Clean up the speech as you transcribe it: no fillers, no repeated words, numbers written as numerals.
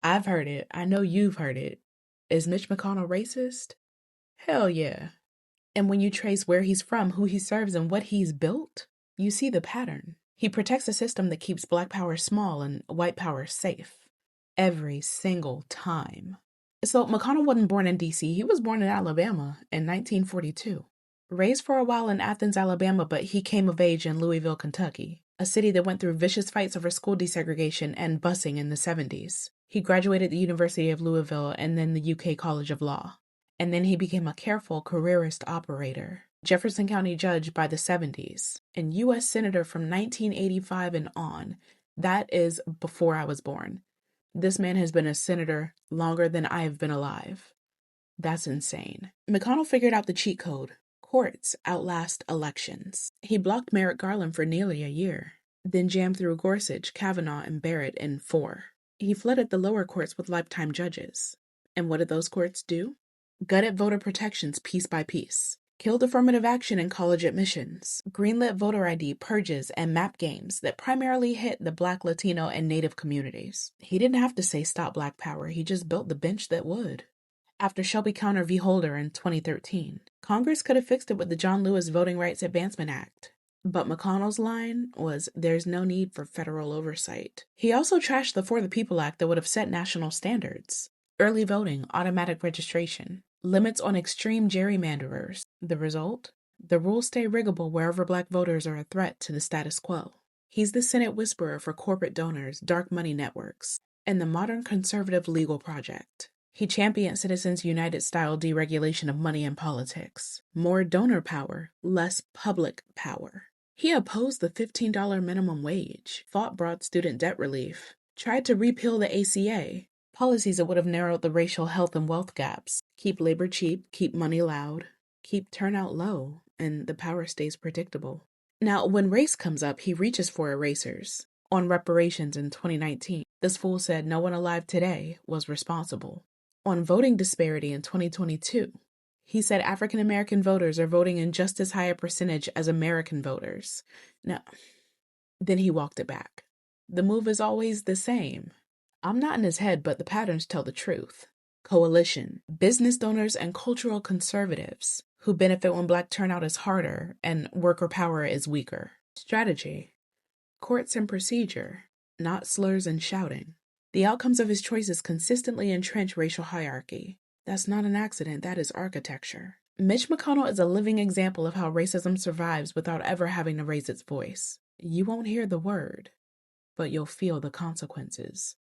I've heard it. I know you've heard it. Is Mitch McConnell racist? Hell yeah. And when you trace where he's from, who he serves, and what he's built, you see the pattern. He protects a system that keeps black power small and white power safe. Every single time. So McConnell wasn't born in D.C., he was born in Alabama in 1942. Raised for a while in Athens, Alabama, but he came of age in Louisville, Kentucky, a city that went through vicious fights over school desegregation and busing in the 70s. He graduated the University of Louisville and then the UK College of Law. And then he became a careful careerist operator, Jefferson County judge by the 70s, and U.S. Senator from 1985 and on. That is before I was born. This man has been a senator longer than I have been alive. That's insane. McConnell figured out the cheat code. Courts outlast elections. He blocked Merrick Garland for nearly a year, then jammed through Gorsuch, Kavanaugh, and Barrett in 4. He flooded the lower courts with lifetime judges. And what did those courts do? Gutted voter protections piece by piece. Killed affirmative action in college admissions. Greenlit voter ID purges and map games that primarily hit the Black, Latino, and Native communities. He didn't have to say stop Black power, he just built the bench that would. After Shelby County v. Holder in 2013, Congress could have fixed it with the John Lewis Voting Rights Advancement Act. But McConnell's line was, there's no need for federal oversight. He also trashed the For the People Act that would have set national standards. Early voting, automatic registration, limits on extreme gerrymanderers. The result? The rules stay riggable wherever Black voters are a threat to the status quo. He's the Senate whisperer for corporate donors, dark money networks, and the modern conservative legal project. He championed Citizens United-style deregulation of money and politics. More donor power, less public power. He opposed the $15 minimum wage, fought broad student debt relief, tried to repeal the ACA, policies that would have narrowed the racial health and wealth gaps, keep labor cheap, keep money loud, keep turnout low, and the power stays predictable. Now, when race comes up, he reaches for erasers. On reparations in 2019, this fool said no one alive today was responsible. On voting disparity in 2022, he said African American voters are voting in just as high a percentage as American voters. Now, then he walked it back. The move is always the same. I'm not in his head, but the patterns tell the truth. Coalition, business donors, and cultural conservatives who benefit when Black turnout is harder and worker power is weaker. Strategy, courts and procedure, not slurs and shouting. The outcomes of his choices consistently entrench racial hierarchy. That's not an accident, that is architecture. Mitch McConnell is a living example of how racism survives without ever having to raise its voice. You won't hear the word, but you'll feel the consequences.